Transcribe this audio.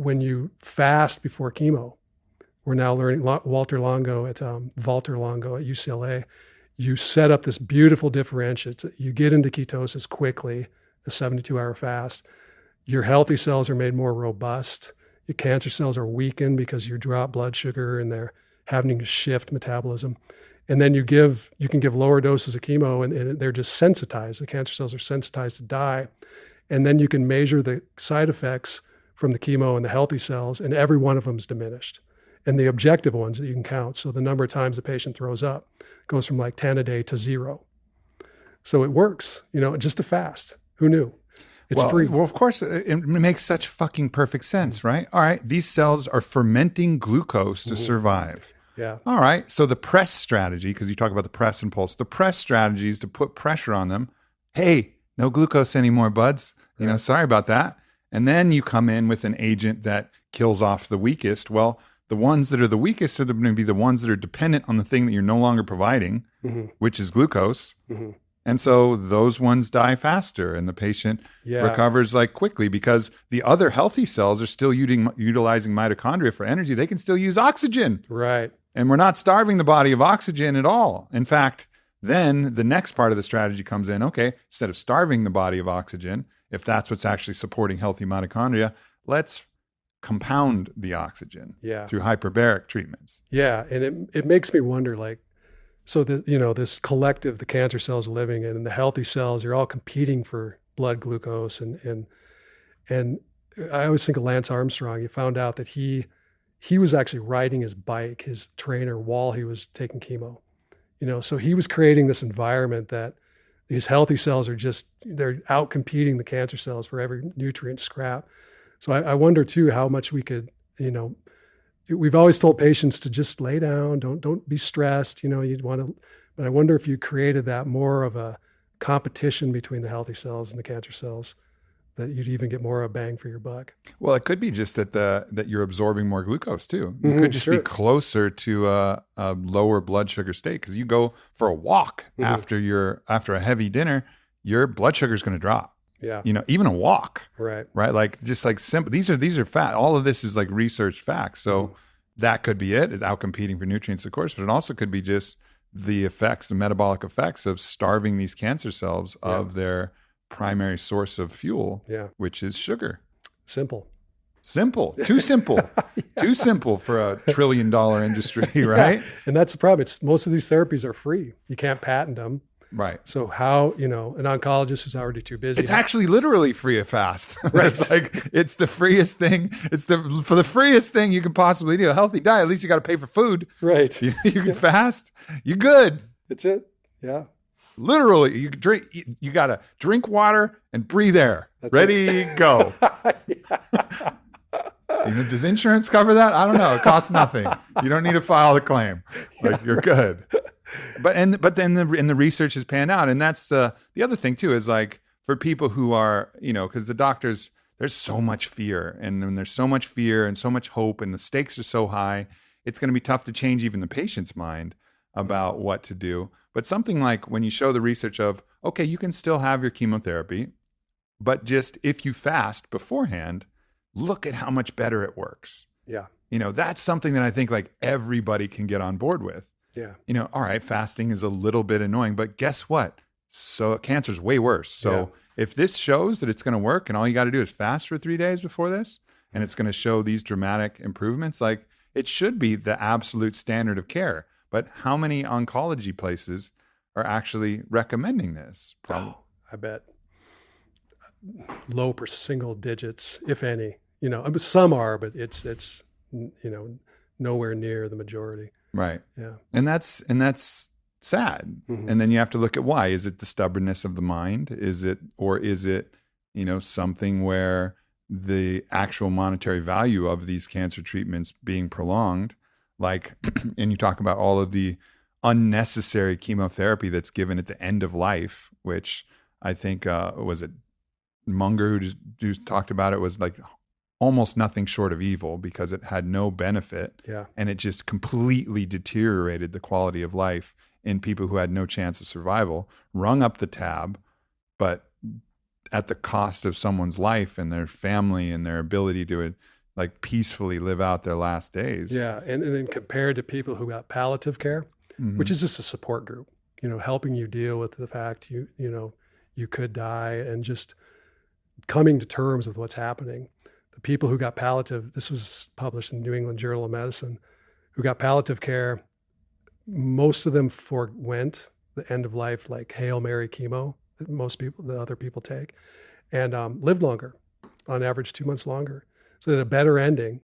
when you fast before chemo, we're now learning, Walter Longo at UCLA, you set up this beautiful differentiate. You get into ketosis quickly, a 72-hour fast. Your healthy cells are made more robust. Your cancer cells are weakened because you drop blood sugar and they're having to shift metabolism. And then you can give lower doses of chemo and they're just sensitized. The cancer cells are sensitized to die. And then you can measure the side effects from the chemo and the healthy cells, and every one of them is diminished. And the objective ones that you can count. So the number of times the patient throws up goes from like 10 a day to 0. So it works, just to fast. Who knew? It's free. Well, of course, it makes such fucking perfect sense, right? All right, these cells are fermenting glucose to survive. Yeah. All right, so the press strategy, because you talk about the press and pulse, the press strategy is to put pressure on them. Hey, no glucose anymore, buds. Sorry about that. And then you come in with an agent that kills off the weakest. Well, the ones that are the weakest are going to be the ones that are dependent on the thing that you're no longer providing, which is glucose. And so those ones die faster and the patient recovers like quickly because the other healthy cells are still utilizing mitochondria for energy. They can still use oxygen. Right. And we're not starving the body of oxygen at all. In fact, then the next part of the strategy comes in, okay, instead of starving the body of oxygen, if that's what's actually supporting healthy mitochondria, let's compound the oxygen through hyperbaric treatments. Yeah. And it makes me wonder, like, so this collective, the cancer cells are living in, and the healthy cells, you're all competing for blood glucose. And I always think of Lance Armstrong. You found out that he was actually riding his bike, his trainer, while he was taking chemo. So he was creating this environment that these healthy cells they're out competing the cancer cells for every nutrient scrap. So I wonder too, how much we could, we've always told patients to just lay down, don't be stressed, you'd want to, but I wonder if you created that more of a competition between the healthy cells and the cancer cells, that you'd even get more of a bang for your buck. Well, it could be just that you're absorbing more glucose too. You could just be closer to a lower blood sugar state because you go for a walk after a heavy dinner, your blood sugar is going to drop. Yeah. Even a walk. Right. Like just like simple. These are fat. All of this is like research facts. So that could be it. It's out competing for nutrients, of course, but it also could be just the metabolic effects of starving these cancer cells of their primary source of fuel, which is sugar. Simple. Too simple. Too simple for a $1 trillion industry, right? And that's the problem. Most of these therapies are free. You can't patent them. Right. So how, an oncologist is already too busy. It's actually literally free of fast. Right. It's the freest thing. For the freest thing you can possibly do. A healthy diet, at least you got to pay for food. Right. You can fast. You're good. That's it. Yeah. Literally, you got to drink water and breathe air. That's Ready, go. Does insurance cover that? I don't know. It costs nothing. You don't need to file the claim. You're good. But then the research has panned out, and that's the other thing too is like for people who are because the doctors, there's so much fear and there's so much fear and so much hope and the stakes are so high, it's going to be tough to change even the patient's mind about what to do. But something like when you show the research of okay, you can still have your chemotherapy, but just if you fast beforehand, look at how much better it works. Yeah, that's something that I think like everybody can get on board with. Yeah. All right, fasting is a little bit annoying, but guess what? So cancer's way worse. So if this shows that it's going to work and all you got to do is fast for 3 days before this, and it's going to show these dramatic improvements, like it should be the absolute standard of care. But how many oncology places are actually recommending this? I bet low single digits, if any. Some are, but it's nowhere near the majority. Right. Yeah. And that's sad. And then you have to look at why. Is it the stubbornness of the mind? Is it something where the actual monetary value of these cancer treatments being prolonged, and you talk about all of the unnecessary chemotherapy that's given at the end of life, which I think, was it Munger who talked about it, was like almost nothing short of evil because it had no benefit. Yeah. And it just completely deteriorated the quality of life in people who had no chance of survival, rung up the tab, but at the cost of someone's life and their family and their ability like peacefully live out their last days. Yeah. And then compared to people who got palliative care, Mhm. which is just a support group, helping you deal with the fact you could die and just coming to terms with what's happening. The people who got palliative, this was published in the New England Journal of Medicine, who got palliative care, most of them forewent the end of life, like Hail Mary chemo that other people take, and lived longer, on average 2 months longer. So they had a better ending.